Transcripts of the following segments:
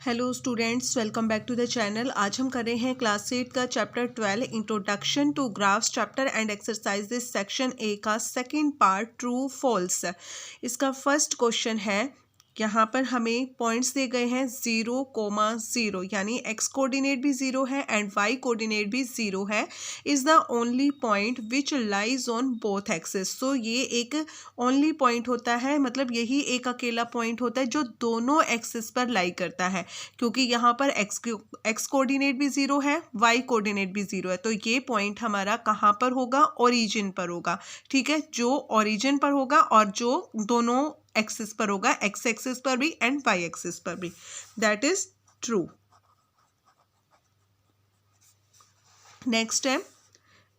Hello students, welcome back to the channel. आज हम कर रहे हैं क्लास 8 का chapter 12 introduction to graphs chapter and exercises section A का सेकंड पार्ट ट्रू फॉल्स। इसका फर्स्ट क्वेश्चन है, यहाँ पर हमें पॉइंट्स दिए गए हैं 0,0 यानी एक्स कोऑर्डिनेट भी 0 है एंड वाई कोऑर्डिनेट भी 0 है। Is the only point which lies on both axes. So ये एक ओनली पॉइंट होता है, मतलब यही एक अकेला पॉइंट होता है जो दोनों एक्सेस पर लाई करता है, क्योंकि यहाँ पर एक्स कोऑर्डिनेट भी 0 है, वाई कोऑर्डिनेट भी 0 है। तो ये पॉइंट हमारा कहाँ पर होगा? ओरिजिन पर होगा। ठीक है, जो ओरिजिन पर होगा और जो दोनों एक्सिस पर होगा, एक्स एक्सिस पर भी एंड वाई एक्सिस पर भी। That is true. नेक्स्ट है,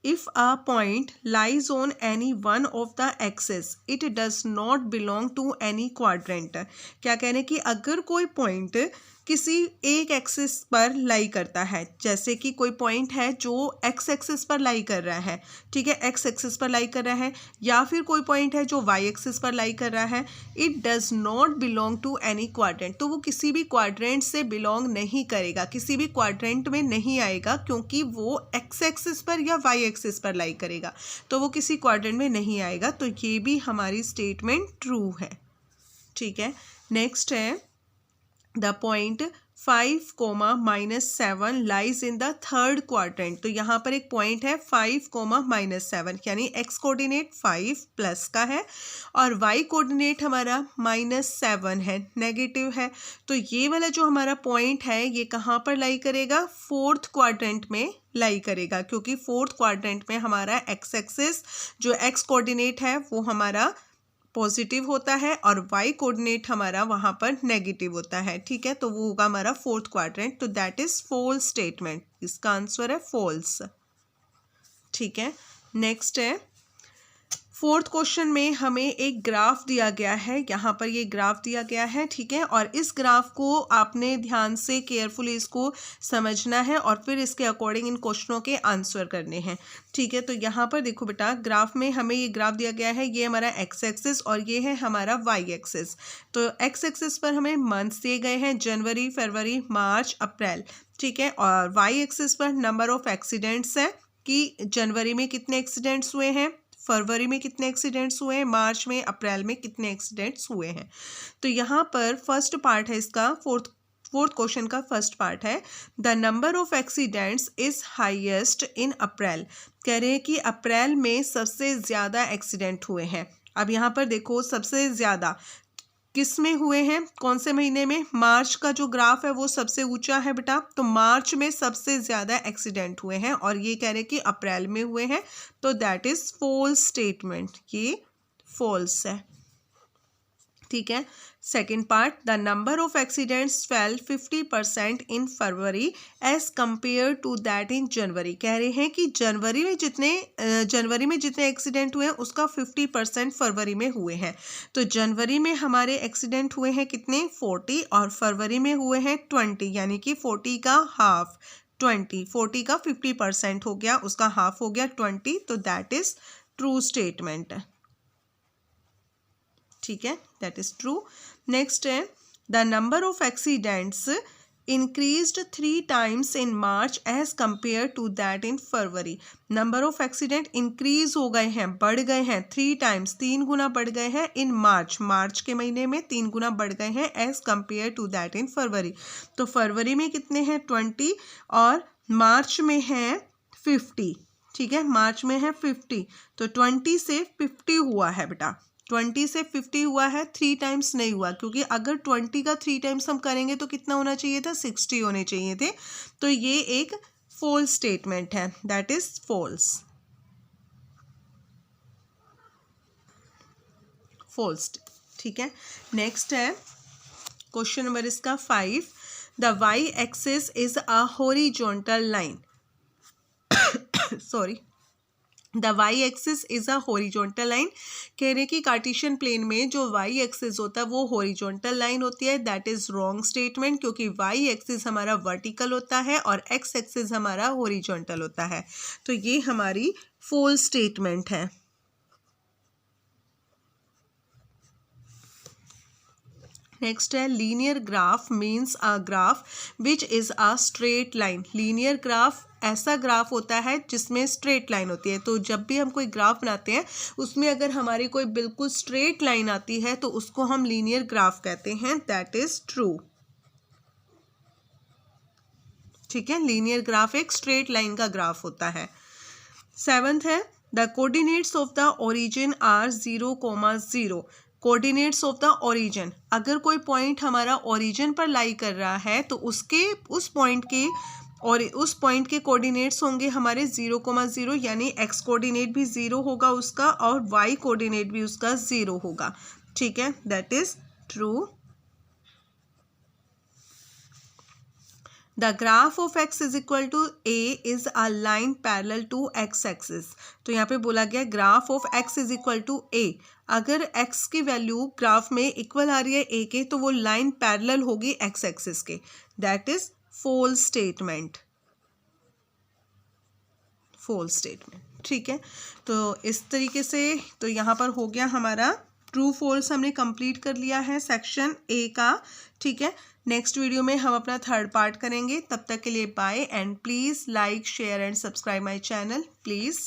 if a point lies on any one of the axes it does not belong to any quadrant। क्या कह रहे हैं कि अगर कोई पॉइंट किसी एक एक्सिस पर लाई करता है, जैसे कि कोई पॉइंट है जो एक्स एक्सिस पर लाई कर रहा है, ठीक है, एक्स एक्सिस पर लाई कर रहा है, या फिर कोई पॉइंट है जो वाई एक्सिस पर लाई कर रहा है, it does not belong to any quadrant. तो वो किसी भी क्वाड्रेंट से बिलोंग नहीं करेगा, किसी भी क्वाड्रेंट में नहीं आएगा, क्योंकि वो एक्स एक्सिस पर या वाई एक्सिस पर लाई करेगा, तो वो किसी क्वाड्रेंट में नहीं आएगा। तो ये भी हमारी स्टेटमेंट ट्रू है। ठीक है, नेक्स्ट है, the point 5, -7 lies in the third quadrant. तो यहाँ पर एक पॉइंट है 5, -7 यानी एक्स कोऑर्डिनेट 5 प्लस का है और वाई कोऑर्डिनेट हमारा -7 है, नेगेटिव है। तो ये वाला जो हमारा पॉइंट है ये कहाँ पर लाई करेगा? फोर्थ क्वाड्रेंट में लाई करेगा, क्योंकि फोर्थ क्वाड्रेंट में हमारा एक्स एक्सिस जो एक्स कोऑर्डिनेट है वो हमारा पॉजिटिव होता है और वाई कोऑर्डिनेट हमारा वहाँ पर नेगेटिव होता है। ठीक है, तो वो होगा हमारा फोर्थ क्वाड्रेंट। तो दैट इज फॉल्स स्टेटमेंट, इसका आंसर है फॉल्स। ठीक है, नेक्स्ट है, फोर्थ क्वेश्चन में हमें एक ग्राफ दिया गया है, यहाँ पर ये ग्राफ दिया गया है। ठीक है, और इस ग्राफ को आपने ध्यान से केयरफुली इसको समझना है और फिर इसके अकॉर्डिंग इन क्वेश्चनों के आंसर करने हैं। ठीक है, तो यहाँ पर देखो बेटा, ग्राफ में हमें ये ग्राफ दिया गया है, ये हमारा एक्स एक्सिस और ये है हमारा वाई एक्सिस। तो एक्स एक्सिस पर हमें मंथ्स दिए गए हैं, जनवरी, फरवरी, मार्च, अप्रैल। ठीक है, और वाई एक्सिस पर नंबर ऑफ एक्सीडेंट्स हैं कि जनवरी में कितने एक्सीडेंट्स हुए हैं, फरवरी में कितने एक्सीडेंट्स हुए हैं, मार्च में, अप्रैल में कितने एक्सीडेंट्स हुए हैं। तो यहाँ पर फर्स्ट पार्ट है इसका, फोर्थ क्वेश्चन का फर्स्ट पार्ट है, the number of accidents is highest in April. कह रहे हैं कि अप्रैल में सबसे ज़्यादा एक्सीडेंट हुए हैं। अब यहाँ पर देखो, सबसे ज़्यादा किस में हुए हैं, कौन से महीने में? मार्च का जो ग्राफ है वो सबसे ऊंचा है बेटा, तो मार्च में सबसे ज़्यादा एक्सीडेंट हुए हैं और ये कह रहे हैं कि अप्रैल में हुए हैं। तो दैट इज़ फॉल्स स्टेटमेंट, ये फॉल्स है। ठीक है, second part, the number of accidents fell 50% in February as compare to that in January. कह रहे हैं कि जनवरी में जितने एक्सीडेंट हुए हैं उसका 50% फरवरी में हुए हैं। तो जनवरी में हमारे एक्सीडेंट हुए हैं कितने? 40 और फरवरी में हुए हैं 20, यानी कि 40 का हाफ 20, 40 का 50% हो गया, उसका हाफ हो गया 20। तो दैट इज ट्रू स्टेटमेंट। ठीक है, दैट इज ट्रू। नेक्स्ट है, the number of accidents increased 3 times in March as compare to that in February. Number of accident increase हो गए हैं, बढ़ गए हैं 3 times, 3 गुना बढ़ गए हैं इन मार्च के महीने में 3 गुना बढ़ गए हैं as compare to that in February. तो फरवरी में कितने हैं? 20 और मार्च में हैं 50। ठीक है, मार्च में है 50, तो 20 से 50 हुआ है बेटा, 20 से 50 हुआ है, 3 times नहीं हुआ, क्योंकि अगर 20 का 3 times हम करेंगे तो कितना होना चाहिए था? 60 होने चाहिए थे। तो ये एक फॉल्स स्टेटमेंट है, दैट इज फॉल्स, फॉल्स। ठीक है, नेक्स्ट है क्वेश्चन नंबर इसका 5, the Y axis is a horizontal line sorry, the Y axis is a horizontal line. कह रहे कि कार्टेशियन प्लेन में जो वाई एक्सिस होता है वो हॉरिजॉन्टल लाइन होती है। दैट इज रॉन्ग स्टेटमेंट, क्योंकि वाई एक्सिस हमारा वर्टिकल होता है और एक्स एक्सिस हमारा हॉरिजॉन्टल होता है। तो ये हमारी फॉल्स स्टेटमेंट है। नेक्स्ट है linear graph means a graph which is a straight line. Linear graph ऐसा ग्राफ होता है जिसमें स्ट्रेट लाइन होती है। तो जब भी हम कोई ग्राफ बनाते हैं उसमें अगर हमारी कोई बिल्कुल स्ट्रेट लाइन आती है तो उसको हम लीनियर ग्राफ कहते हैं। That is true. ठीक है, लीनियर ग्राफ एक स्ट्रेट लाइन का ग्राफ होता है। 7th है the coordinates of the origin are 0,0। Coordinates of the origin, अगर कोई पॉइंट हमारा ओरिजिन पर लाई कर रहा है तो उस पॉइंट के कोऑर्डिनेट्स होंगे हमारे 0,0, यानी एक्स कोऑर्डिनेट भी 0 होगा उसका और वाई कोऑर्डिनेट भी उसका 0 होगा। ठीक है, that is true. The graph of x is equal to a is a line parallel to x axis. तो यहाँ पे बोला गया graph of x is equal to a। अगर x की वैल्यू ग्राफ में इक्वल आ रही है a के तो वो लाइन पैरेलल होगी x एक्सिस के। That is false statement. False statement. ठीक है, तो इस तरीके से तो यहाँ पर हो गया हमारा ट्रू फॉल्स, हमने कंप्लीट कर लिया है सेक्शन ए का। ठीक है, नेक्स्ट वीडियो में हम अपना 3rd पार्ट करेंगे। तब तक के लिए bye and please like share and subscribe my channel please.